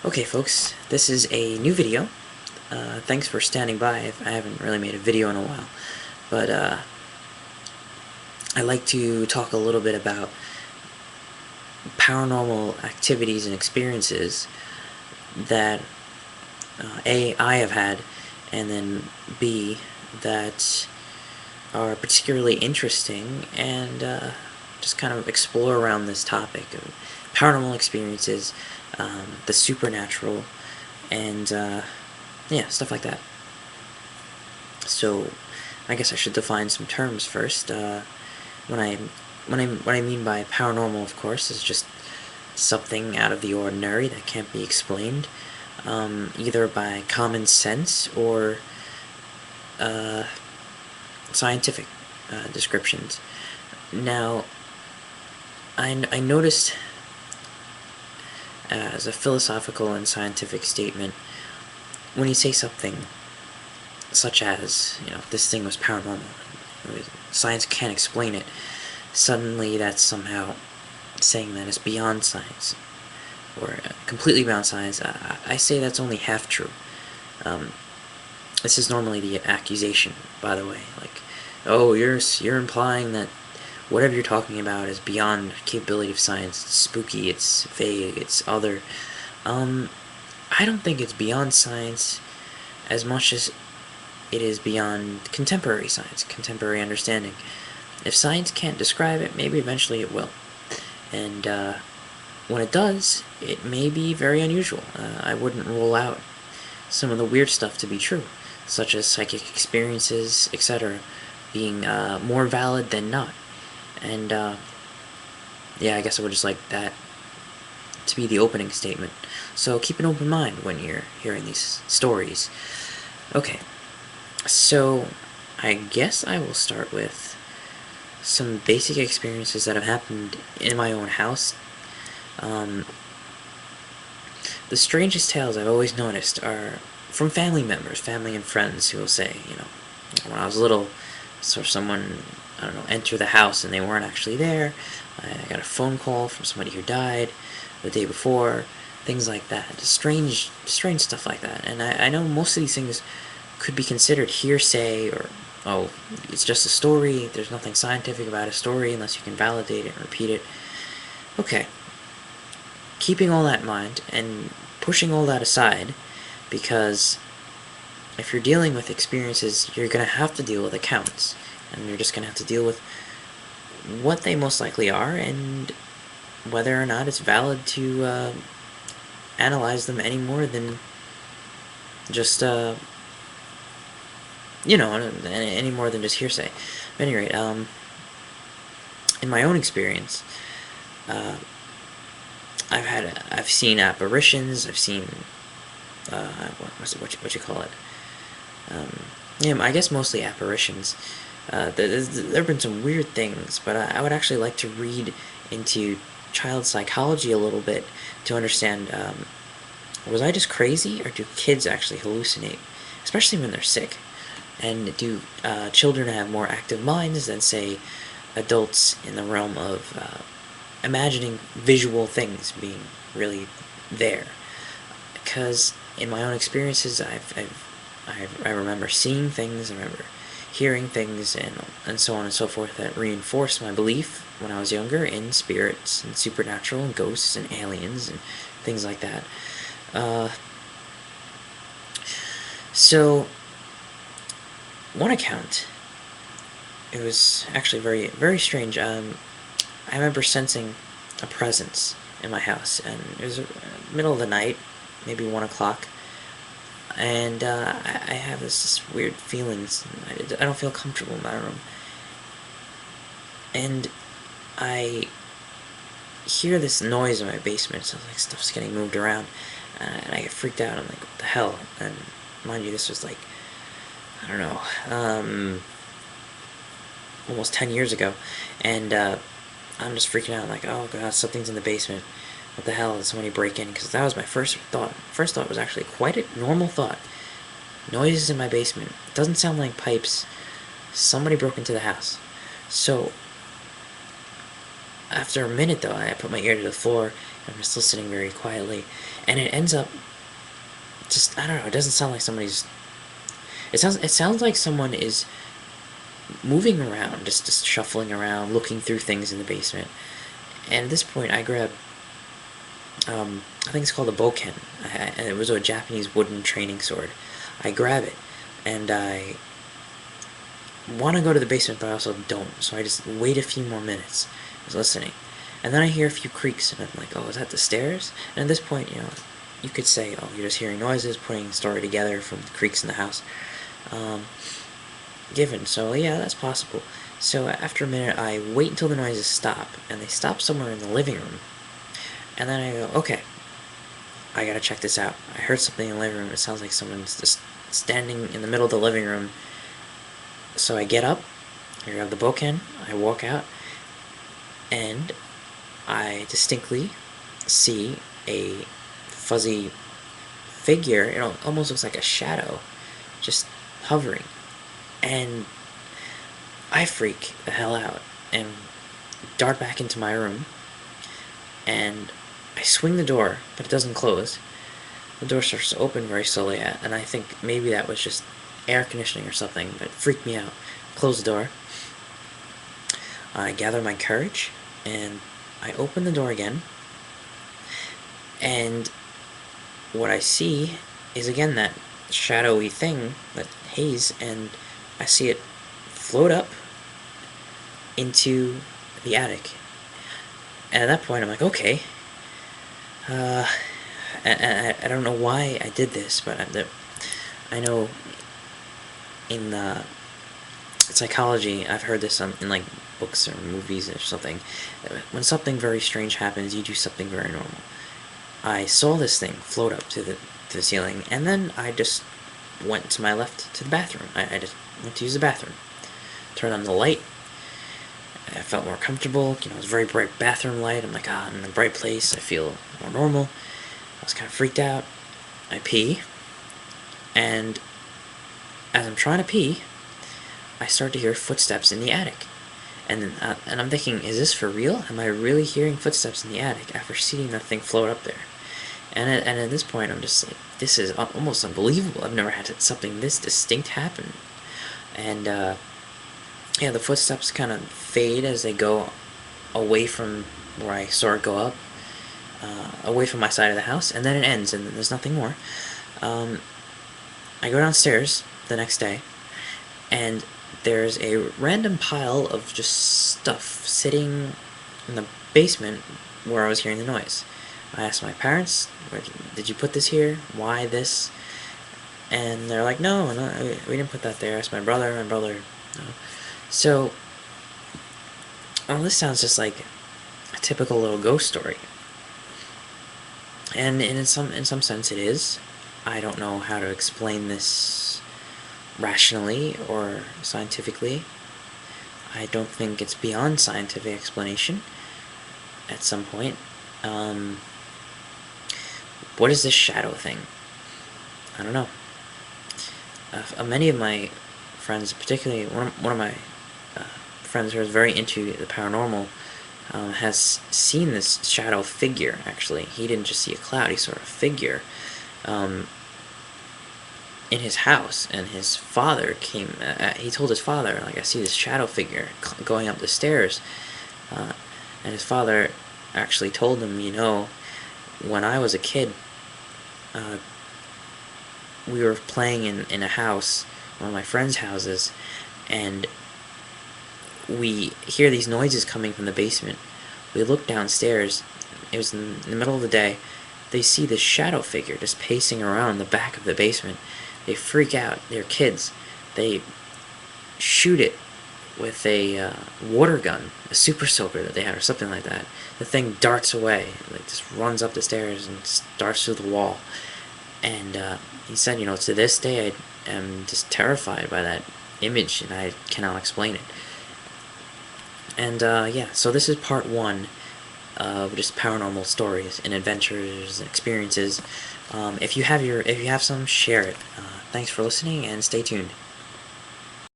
Okay, folks, this is a new video. Thanks for standing by. I haven't really made a video in a while, but I like to talk a little bit about paranormal activities and experiences that A, I have had, and then B, that are particularly interesting, and just kind of explore around this topic of paranormal experiences, the supernatural, and yeah, stuff like that. So, I guess I should define some terms first. When I what I mean by paranormal, of course, is just something out of the ordinary that can't be explained, either by common sense or uh, scientific descriptions. Now, I noticed as a philosophical and scientific statement, when you say something such as, this thing was paranormal, science can't explain it, suddenly that's somehow saying that it's beyond science, or completely beyond science. I say that's only half true. Um, this is normally the accusation, by the way, like, oh, you're implying that whatever you're talking about is beyond capability of science. It's spooky, it's vague, it's other. Um, I don't think it's beyond science as much as it is beyond contemporary science, contemporary understanding. If science can't describe it, maybe eventually it will. And when it does, it may be very unusual. I wouldn't rule out some of the weird stuff to be true, such as psychic experiences, etc., being more valid than not. And yeah, I guess I would just like that to be the opening statement. So keep an open mind when you're hearing these stories. Okay, so I guess I will start with some basic experiences that have happened in my own house. Um, the strangest tales I've always noticed are from family members, family and friends, who will say, when I was little, saw someone, I don't know, enter the house and they weren't actually there. I got a phone call from somebody who died the day before, things like that. Just strange stuff like that. And I know most of these things could be considered hearsay, or, oh, it's just a story, there's nothing scientific about a story unless you can validate it and repeat it. Okay, keeping all that in mind and pushing all that aside, because if you're dealing with experiences, you're going to have to deal with accounts, and you're just going to have to deal with what they most likely are, and whether or not it's valid to analyze them any more than just, any more than just hearsay. At any rate, in my own experience, uh, I've seen apparitions. I've seen what you call it? Yeah, I guess mostly apparitions. There have been some weird things, but I would actually like to read into child psychology a little bit to understand, was I just crazy, or do kids actually hallucinate, especially when they're sick? And do children have more active minds than, say, adults in the realm of imagining visual things being really there? Because in my own experiences, I remember seeing things, I remember hearing things, and so on and so forth, that reinforced my belief when I was younger in spirits and supernatural and ghosts and aliens and things like that. Uh, so, one account, it was actually very, very strange. I remember sensing a presence in my house, and it was middle of the night, maybe 1 o'clock, and I have this weird feelings. I don't feel comfortable in my room, and I hear this noise in my basement. So like stuff's getting moved around, and I get freaked out. I'm like, what the hell? And mind you, this was like, I don't know, almost 10 years ago, and I'm just freaking out, like, oh god, something's in the basement. What the hell, did somebody break in? Because that was my first thought. First thought was actually quite a normal thought. Noises in my basement. It doesn't sound like pipes. Somebody broke into the house. So, after a minute though, I put my ear to the floor, I'm just listening very quietly, and it ends up just, I don't know, it doesn't sound like somebody's, it sounds like someone is moving around, just shuffling around, looking through things in the basement. And at this point, I grab, I think it's called a bokken, and it was a Japanese wooden training sword. I grab it, and I want to go to the basement, but I also don't, so I just wait a few more minutes, just listening. And then I hear a few creaks, and I'm like, oh, is that the stairs? And at this point, you could say, oh, you're just hearing noises, putting a story together from the creaks in the house. Given, so yeah, that's possible. So after a minute, I wait until the noises stop, and they stop somewhere in the living room. And then I go, okay, I gotta check this out. I heard something in the living room. It sounds like someone's just standing in the middle of the living room. So I get up, I grab the bokken, I walk out, and I distinctly see a fuzzy figure. It almost looks like a shadow, just hovering. And I freak the hell out and dart back into my room, and I swing the door, but it doesn't close. The door starts to open very slowly, and I think maybe that was just air conditioning or something, but it freaked me out. Close the door. I gather my courage, and I open the door again, and what I see is again that shadowy thing, that haze, and I see it float up into the attic. And at that point, I'm like, okay. I don't know why I did this, but I know in psychology, I've heard this in like books or movies or something. When something very strange happens, you do something very normal. I saw this thing float up to the ceiling, and then I just went to my left to the bathroom. I just went to use the bathroom. Turned on the light. I felt more comfortable. It was a very bright bathroom light. I'm like, I'm in a bright place. I feel more normal. I was kind of freaked out. I pee. And as I'm trying to pee, I start to hear footsteps in the attic. And I'm thinking, is this for real? Am I really hearing footsteps in the attic after seeing that thing float up there? And at this point, I'm just like, this is almost unbelievable. I've never had something this distinct happen. And yeah, the footsteps kind of fade as they go away from where I saw it go up, away from my side of the house, and then it ends, and there's nothing more. I go downstairs the next day, and there's a random pile of just stuff sitting in the basement where I was hearing the noise. I asked my parents, did you put this here? Why this? And they're like, no, we didn't put that there. I asked my brother, no. So, this sounds just like a typical little ghost story. And in some sense it is. I don't know how to explain this rationally or scientifically. I don't think it's beyond scientific explanation at some point. What is this shadow thing? I don't know. Many of my friends, particularly one of my friends who is very into the paranormal, has seen this shadow figure, actually. He didn't just see a cloud, he saw a figure in his house, and his father came, he told his father, like, I see this shadow figure going up the stairs, and his father actually told him, when I was a kid, we were playing in a house, one of my friend's houses, and we hear these noises coming from the basement. We look downstairs, it was in the middle of the day, they see this shadow figure just pacing around the back of the basement. They freak out, they're kids. They shoot it with a water gun, a super soaker that they had or something like that. The thing darts away, like just runs up the stairs and darts through the wall. And he said, to this day I am just terrified by that image, and I cannot explain it. And yeah, so this is part 1 of just paranormal stories and adventures and experiences. If you have some, share it. Thanks for listening, and stay tuned.